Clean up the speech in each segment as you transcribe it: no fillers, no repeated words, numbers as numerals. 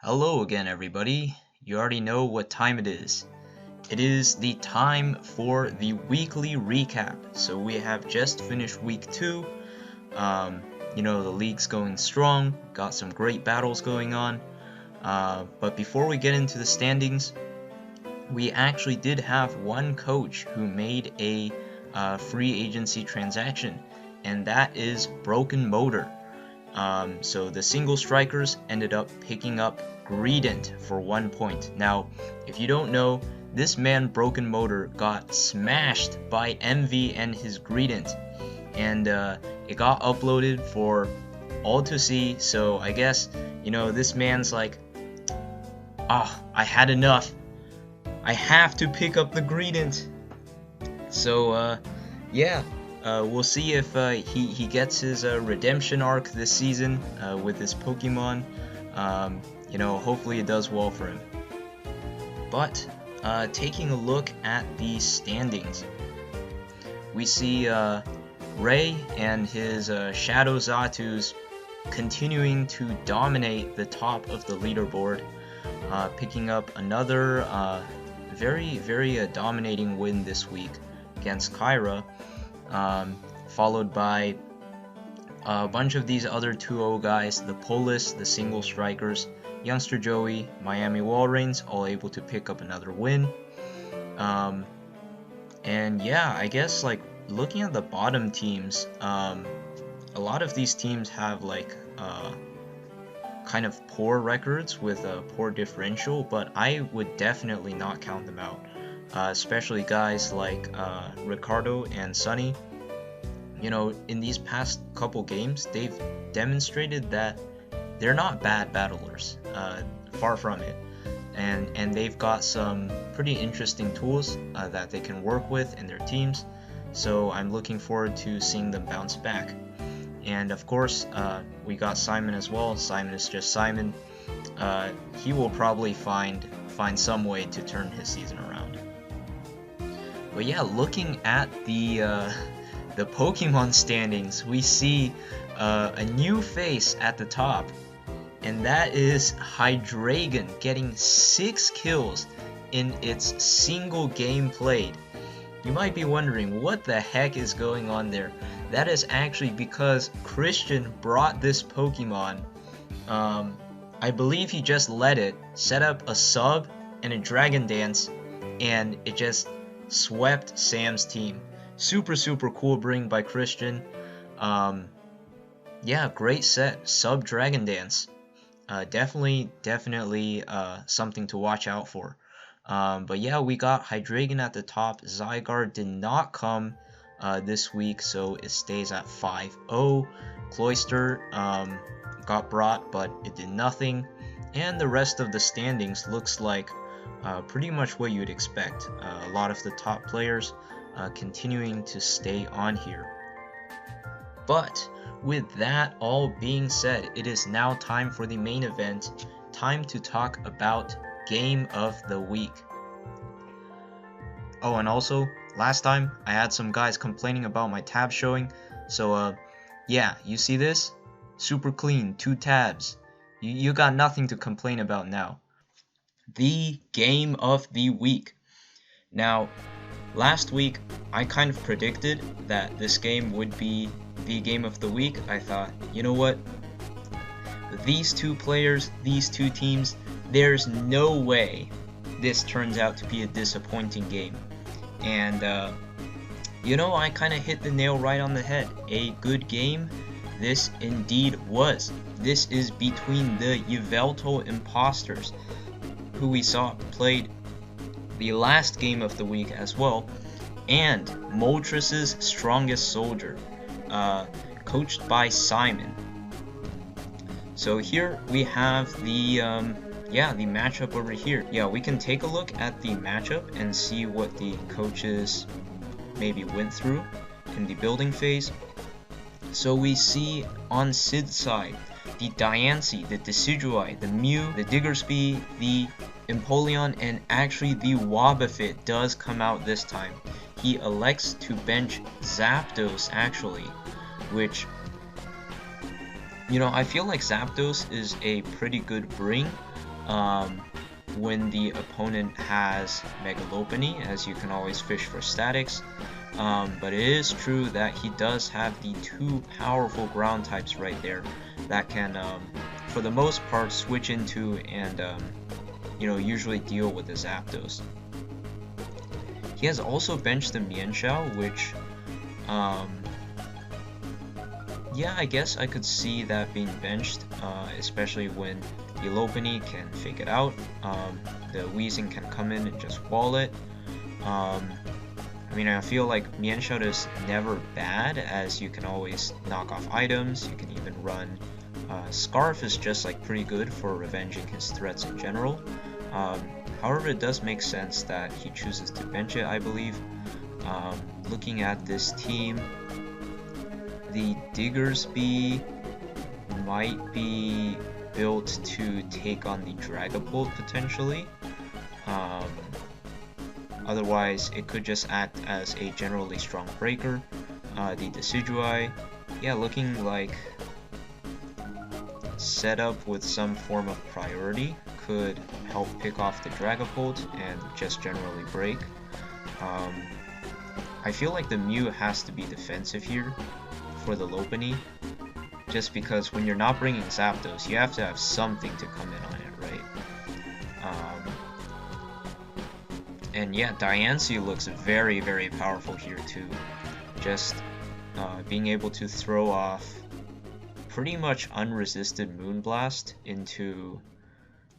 Hello again, everybody. You already know what time it is. It is the time for the weekly recap. So we have just finished week 2. The league's going strong, got some great battles going on. But before we get into the standings, we actually did have one coach who made a free agency transaction, and that is Broken Motor. So the single strikers ended up picking up Greedent for 1 point. Now, if you don't know, this man Broken Motor got smashed by MV and his Greedent, and it got uploaded for all to see. So I guess this man's like, I had enough. I have to pick up the Greedent. So we'll see if he gets his redemption arc this season with this Pokemon. Hopefully it does well for him. But taking a look at the standings, we see Ray and his Shadow Zatus continuing to dominate the top of the leaderboard, picking up another very dominating win this week against Kyra. Followed by a bunch of these other 2-0 guys, the Polis, the single strikers, Youngster Joey, Miami Walreins, all able to pick up another win. I guess like looking at the bottom teams, a lot of these teams have like kind of poor records with a poor differential, but I would definitely not count them out. Especially guys like Ricardo and Sunny. In these past couple games, they've demonstrated that they're not bad battlers, far from it, and they've got some pretty interesting tools that they can work with in their teams, so I'm looking forward to seeing them bounce back. And of course, we got Simon as well. Simon is just Simon. He will probably find some way to turn his season around. But yeah, looking at the Pokemon standings, we see a new face at the top, and that is Hydreigon getting 6 kills in its single game played. You might be wondering what the heck is going on there. That is actually because Christian brought this Pokemon. I believe he just let it set up a sub and a Dragon Dance, and it just swept Sam's team. Super cool bring by Christian. Great set. Sub Dragon Dance. Definitely something to watch out for. But yeah, we got Hydreigon at the top. Zygarde did not come this week, so it stays at 5-0. Cloyster got brought, but it did nothing. And the rest of the standings looks like pretty much what you'd expect. A lot of the top players continuing to stay on here. But with that all being said, it is now time for the main event. Time to talk about Game of the Week. Oh, and also, last time I had some guys complaining about my tabs showing. So, you see this? Super clean, 2 tabs. You got nothing to complain about now. The Game of the Week. Now, last week, I kind of predicted that this game would be the Game of the Week. I thought, you know what? These 2 players, these 2 teams, there's no way this turns out to be a disappointing game. And, I kind of hit the nail right on the head. A good game, this indeed was. This is between the Yveltal Imposters, who we saw played the last Game of the Week as well, and Moltres' Strongest Soldier, coached by Simon. So here we have the matchup over here. Yeah, we can take a look at the matchup and see what the coaches maybe went through in the building phase. So we see on Sid's side, the Diancie, the Decidueye, the Mew, the Diggersby, the Empoleon, and actually the Wobbuffet does come out this time. He elects to bench Zapdos actually, which I feel like Zapdos is a pretty good bring, when the opponent has Megalopony, as you can always fish for statics. But it is true that he does have the two powerful ground types right there that can, for the most part, switch into and usually deal with the Zapdos. He has also benched the Mienshao, which, yeah, I guess I could see that being benched, especially when the Lopunny can fake it out, the Weezing can come in and just wall it. I mean, I feel like Mienshao is never bad, as you can always knock off items, you can even run. Scarf is just like pretty good for revenging his threats in general. However, it does make sense that he chooses to bench it, I believe. Looking at this team, the Diggersby might be built to take on the Dragapult potentially. Otherwise, it could just act as a generally strong breaker. The Decidueye, yeah, looking like set up with some form of priority could help pick off the Dragapult and just generally break. I feel like the Mew has to be defensive here for the Lopunny, just because when you're not bringing Zapdos, you have to have something to come in on it, right? And yeah, Diancie looks very, very powerful here too. Just being able to throw off pretty much unresisted Moonblast into...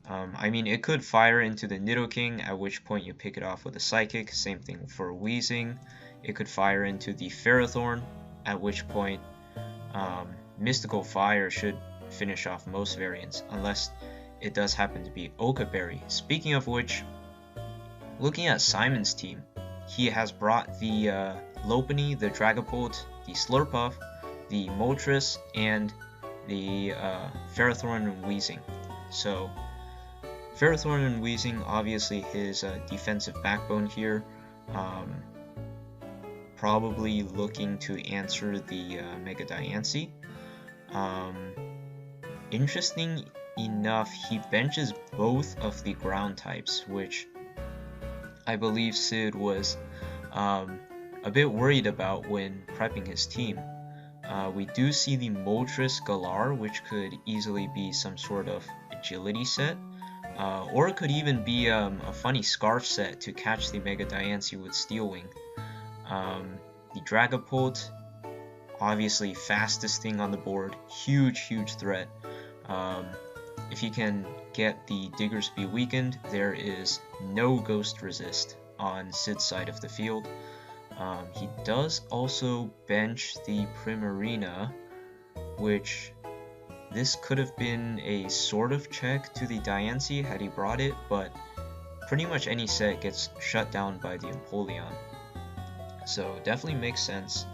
I mean, it could fire into the Nidoking, at which point you pick it off with a Psychic. Same thing for Weezing. It could fire into the Ferrothorn, at which point Mystical Fire should finish off most variants, unless it does happen to be Okaberry. Speaking of which, looking at Simon's team, he has brought the Lopunny, the Dragapult, the Slurpuff, the Moltres, and the Ferrothorn and Weezing. So, Ferrothorn and Weezing, obviously his defensive backbone here. Probably looking to answer the Mega Diancie. Interesting enough, he benches both of the ground types, which I believe Sid was a bit worried about when prepping his team. We do see the Moltres Galar, which could easily be some sort of agility set, or it could even be a funny Scarf set to catch the Mega Diancie with Steel Wing. The Dragapult, obviously fastest thing on the board, huge threat. If you can get the Diggersby weakened, there is no Ghost Resist on Sid's side of the field. He does also bench the Primarina, which this could have been a sort of check to the Diancie had he brought it, but pretty much any set gets shut down by the Empoleon. So definitely makes sense.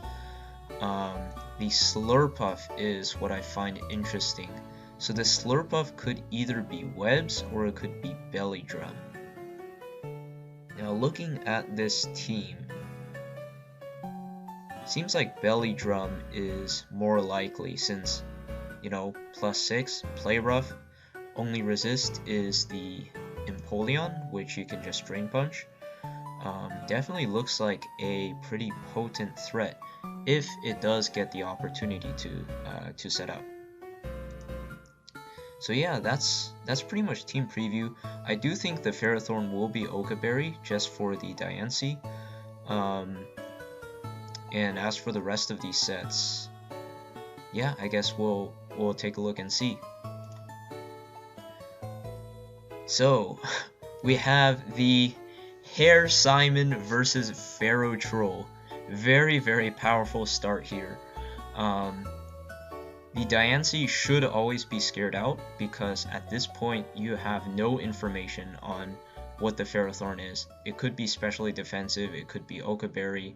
The Slurpuff is what I find interesting. So the Slurpuff could either be Webs or it could be Belly Drum. Now looking at this team, seems like Belly Drum is more likely since, +6, Play Rough, only resist is the Empoleon, which you can just Drain Punch. Definitely looks like a pretty potent threat if it does get the opportunity to set up. So yeah, that's pretty much team preview. I do think the Ferrothorn will be Okaberry just for the Diancie. And as for the rest of these sets, yeah, I guess we'll take a look and see. So we have the Hair Simon versus Pharaoh Troll. Very, very powerful start here. The Diancie should always be scared out because at this point you have no information on what the Ferrothorn is. It could be specially defensive, it could be Okaberry,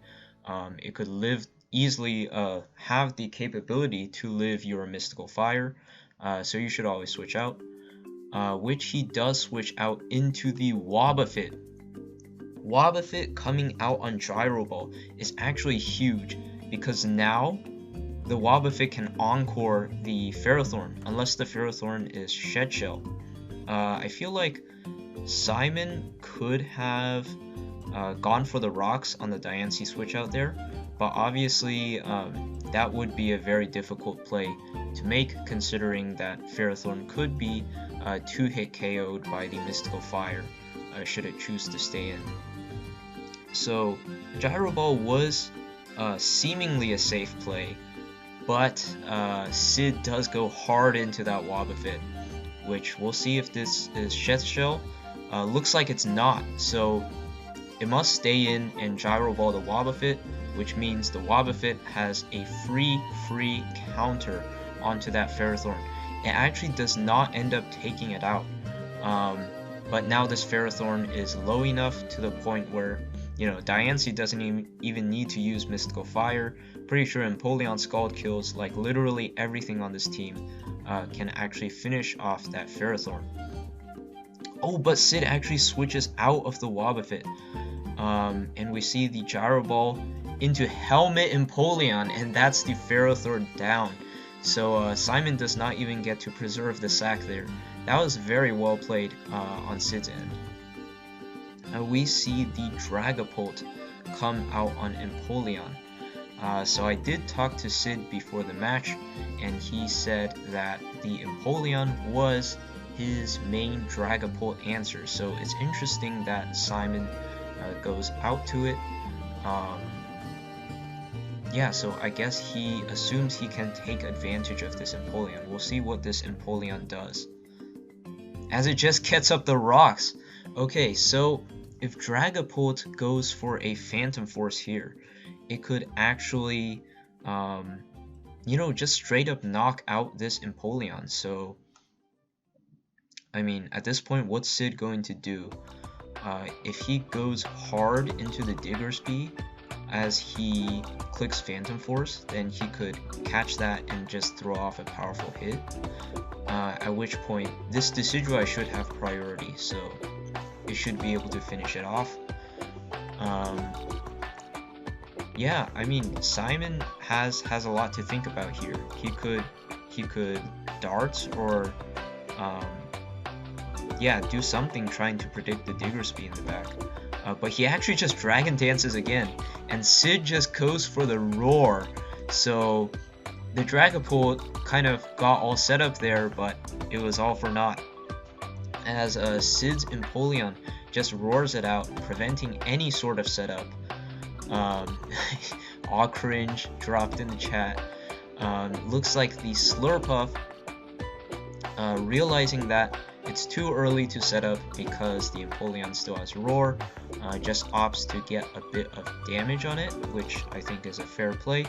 it could live easily, have the capability to live your Mystical Fire, so you should always switch out. Which he does switch out into the Wobbuffet. Wobbuffet coming out on Gyro Ball is actually huge because now the Wobbuffet can encore the Ferrothorn unless the Ferrothorn is Shed Shell. I feel like Simon could have gone for the rocks on the Diancie switch out there, but obviously that would be a very difficult play to make, considering that Ferrothorn could be 2-hit KO'd by the Mystical Fire should it choose to stay in. So Gyro Ball was seemingly a safe play, but Sid does go hard into that Wobbuffet, which we'll see if this is Shed Shell. Looks like it's not, so it must stay in and Gyro Ball the Wobbuffet, which means the Wobbuffet has a free counter onto that Ferrothorn. It actually does not end up taking it out, but now this Ferrothorn is low enough to the point where, you know, Diancie doesn't even need to use Mystical Fire. Pretty sure Empoleon Scald kills like literally everything on this team can actually finish off that Ferrothorn. Oh, but Sid actually switches out of the Wobbuffet. And we see the Gyro Ball into Helmet Empoleon, and that's the Ferrothorn down. So Simon does not even get to preserve the sack there. That was very well played on Sid's end. We see the Dragapult come out on Empoleon. So I did talk to Sid before the match, and he said that the Empoleon was his main Dragapult answer. So it's interesting that Simon goes out to it. Yeah, so I guess he assumes he can take advantage of this Empoleon. We'll see what this Empoleon does, as it just gets up the rocks. Okay, so if Dragapult goes for a Phantom Force here, it could actually, you know, just straight up knock out this Empoleon. So, I mean, at this point, what's Sid going to do? If he goes hard into the Digger's Bee as he clicks Phantom Force, then he could catch that and just throw off a powerful hit. At which point, this Decidueye should have priority, so it should be able to finish it off. Yeah, I mean, Simon has a lot to think about here. He could darts or yeah, do something trying to predict the Digger's Bee in the back. But he actually just Dragon Dances again, and Sid just goes for the Roar. So the Dragapult kind of got all set up there, but it was all for naught, as Sid's Empoleon just roars it out, preventing any sort of setup. Aw cringe dropped in the chat. Looks like the Slurpuff, realizing that it's too early to set up because the Empoleon still has Roar, just opts to get a bit of damage on it, which I think is a fair play,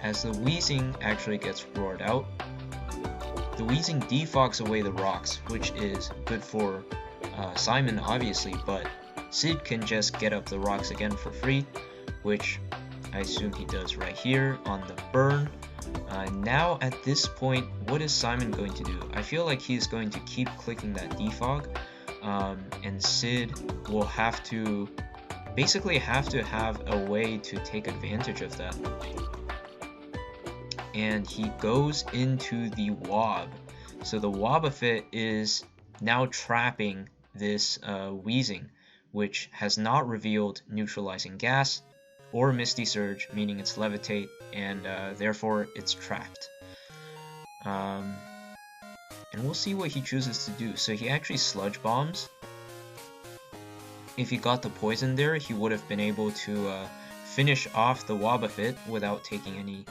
as the Weezing actually gets roared out. The Weezing defogs away the rocks, which is good for Simon obviously, but Sid can just get up the rocks again for free, which I assume he does right here on the burn. Now at this point, what is Simon going to do? I feel like he's going to keep clicking that defog, and Sid will have to basically have a way to take advantage of that. And he goes into the Wob. So the Wobbuffet is now trapping this Weezing, which has not revealed Neutralizing Gas or Misty Surge, meaning it's Levitate, and therefore it's trapped. And we'll see what he chooses to do. So he actually Sludge Bombs. If he got the poison there, he would have been able to finish off the Wobbuffet without taking any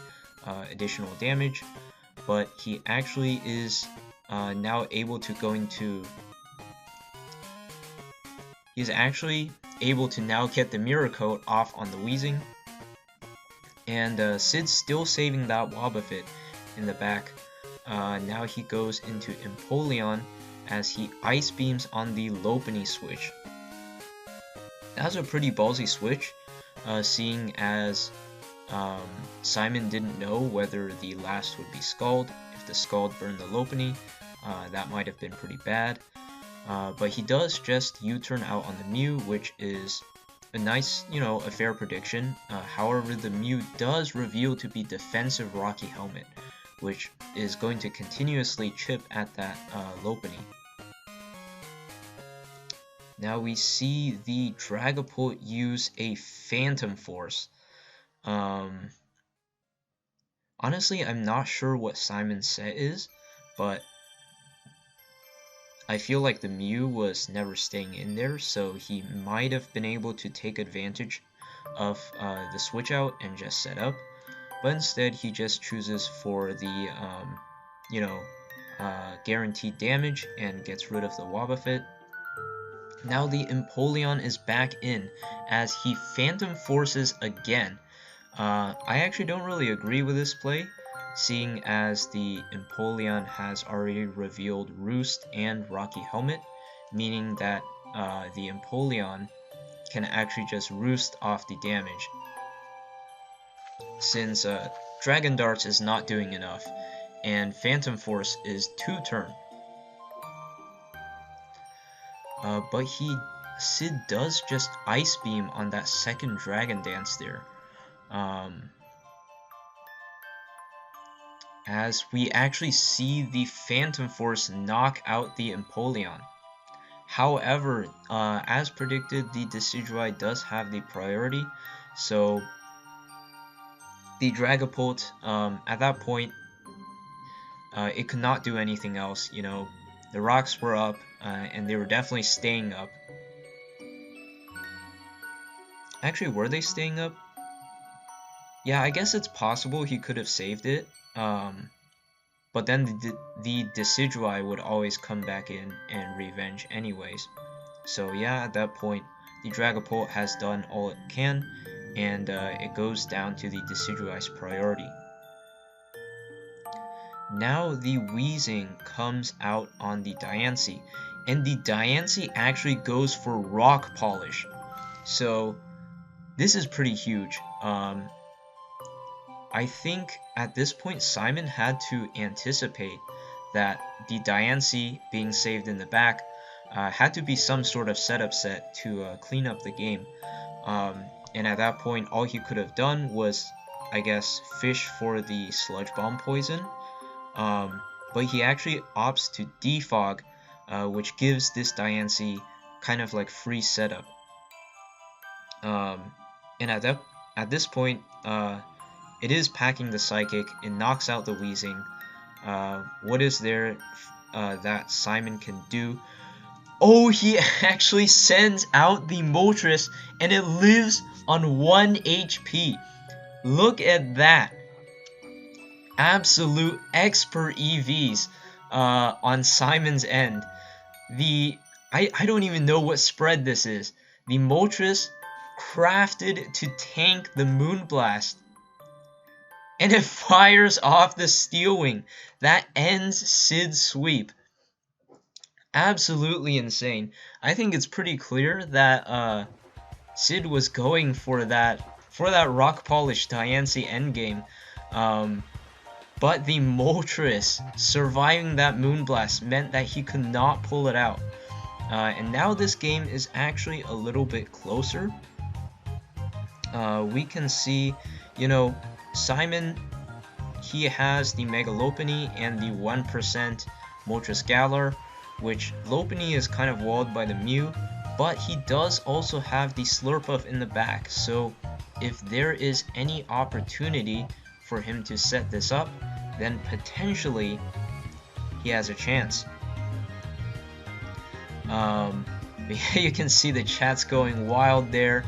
additional damage, but he actually is now able to go into... He's actually able to now get the Mirror Coat off on the Weezing, and Sid's still saving that Wobbuffet in the back. Now he goes into Empoleon as he Ice Beams on the Lopunny switch. That was a pretty ballsy switch, seeing as Simon didn't know whether the last would be Scald. If the Scald burned the Lopunny, that might have been pretty bad. But he does just U-turn out on the Mew, which is a nice, you know, a fair prediction. However, the Mew does reveal to be defensive Rocky Helmet, which is going to continuously chip at that Lopunny. Now we see the Dragapult use a Phantom Force. Honestly, I'm not sure what Simon's set is, but I feel like the Mew was never staying in there, so he might have been able to take advantage of the switch out and just set up. But instead, he just chooses for the, you know, guaranteed damage and gets rid of the Wobbuffet. Now the Empoleon is back in as he Phantom Forces again. I actually don't really agree with this play, seeing as the Empoleon has already revealed Roost and Rocky Helmet, meaning that the Empoleon can actually just roost off the damage, since Dragon Darts is not doing enough, and Phantom Force is 2-turn. But Sid does just Ice Beam on that second Dragon Dance there. As we actually see the Phantom Force knock out the Empoleon. However, as predicted, the Decidueye does have the priority, so the Dragapult, at that point, it could not do anything else. You know, the rocks were up, and they were definitely staying up. Actually, were they staying up? Yeah, I guess it's possible he could have saved it. But then the Decidueye would always come back in and revenge anyways. So yeah, at that point, the Dragapult has done all it can, and it goes down to the Decidueye's priority. Now the Weezing comes out on the Diancie, and the Diancie actually goes for Rock Polish. So this is pretty huge. I think at this point Simon had to anticipate that the Diancie being saved in the back had to be some sort of setup set to clean up the game. And at that point, all he could have done was, I guess, fish for the Sludge Bomb poison. But he actually opts to defog, which gives this Diancie kind of like free setup. And at this point, it is packing the Psychic. It knocks out the Weezing. What is there that Simon can do? Oh, he actually sends out the Moltres, and it lives on 1 HP. Look at that. Absolute expert EVs on Simon's end. I don't even know what spread this is. The Moltres crafted to tank the Moonblast, and it fires off the Steel Wing. That ends Sid's sweep. Absolutely insane. I think it's pretty clear that Sid was going for that Rock Polish Diancie endgame. But the Moltres surviving that Moonblast meant that he could not pull it out. And now this game is actually a little bit closer. We can see, you know, Simon, he has the Mega Lopunny and the 1% Moltres Galar, which Lopunny is kind of walled by the Mew, but he does also have the Slurpuff in the back, so if there is any opportunity for him to set this up, then potentially he has a chance. You can see the chat's going wild there.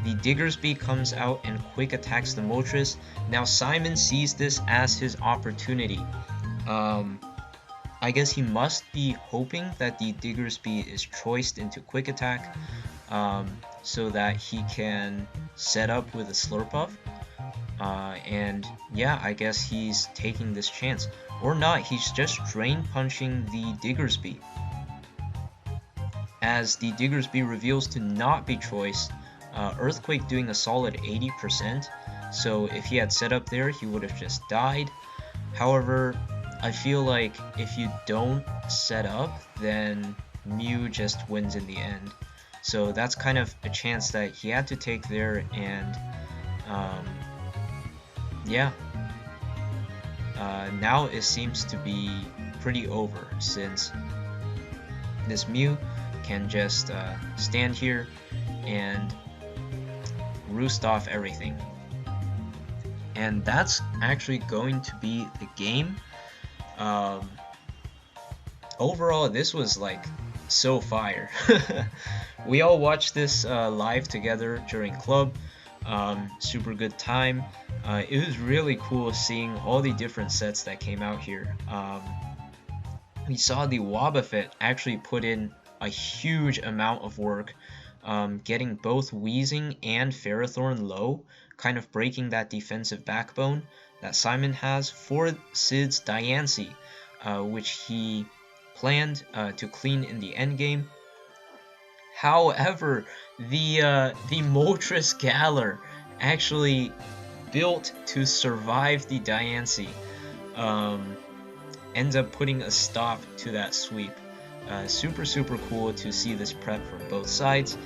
The Diggersby comes out and quick attacks the Moltres. Now Simon sees this as his opportunity. I guess he must be hoping that the Diggersby is choiced into quick attack, so that he can set up with a Slurpuff. And yeah, I guess he's taking this chance. Or not, he's just Drain Punching the Diggersby, as the Diggersby reveals to not be choiced. Earthquake doing a solid 80%, so if he had set up there, he would have just died. However, I feel like if you don't set up, then Mew just wins in the end. So that's kind of a chance that he had to take there, and yeah. Now it seems to be pretty over, since this Mew can just stand here and roost off everything. And that's actually going to be the game. Overall, this was like so fire. We all watched this live together during club. Super good time. It was really cool seeing all the different sets that came out here. We saw the Wobbuffet actually put in a huge amount of work, getting both Weezing and Ferrothorn low, kind of breaking that defensive backbone that Simon has for Sid's Diancie, which he planned to clean in the endgame. However, the Moltres Galar actually built to survive the Diancie ends up putting a stop to that sweep. Super cool to see this prep from both sides.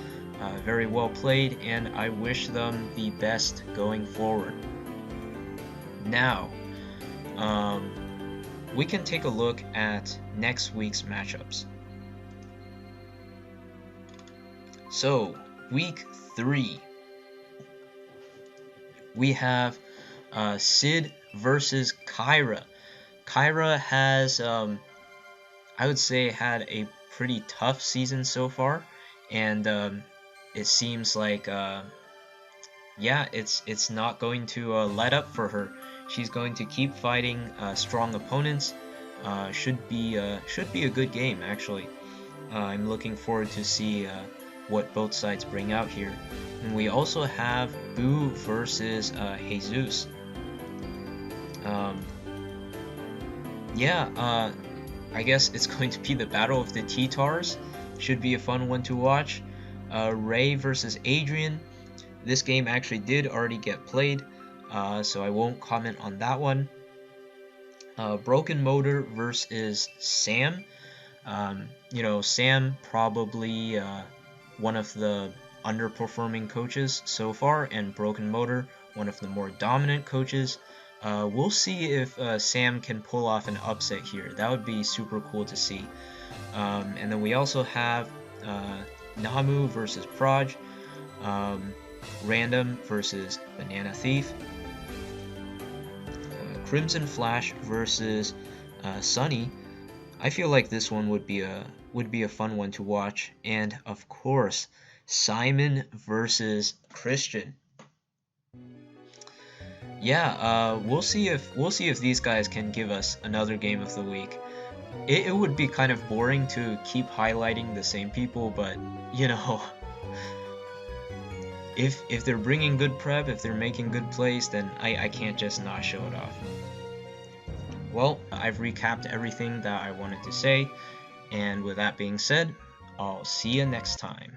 Very well played, and I wish them the best going forward. Now, we can take a look at next week's matchups. So, week 3, we have Sid versus Kyra. Kyra has, I would say, had a pretty tough season so far, and it seems like, yeah, it's not going to let up for her. She's going to keep fighting strong opponents. Should be a good game, actually. I'm looking forward to see what both sides bring out here. And we also have Boo versus Jesus. Yeah, I guess it's going to be the battle of the T-Tars. Should be a fun one to watch. Ray versus Adrian. This game actually did already get played, so I won't comment on that one. Broken Motor versus Sam. You know, Sam probably one of the underperforming coaches so far, and Broken Motor one of the more dominant coaches. We'll see if Sam can pull off an upset here. That would be super cool to see. And then we also have Namu versus Proj, Random versus Banana Thief, Crimson Flash versus Sunny. I feel like this one would be a fun one to watch, and of course, Simon versus Christian. Yeah, we'll see if these guys can give us another game of the week. It would be kind of boring to keep highlighting the same people, but you know, if they're bringing good prep, if they're making good plays, then I can't just not show it off. Well, I've recapped everything that I wanted to say, and with that being said, I'll see you next time.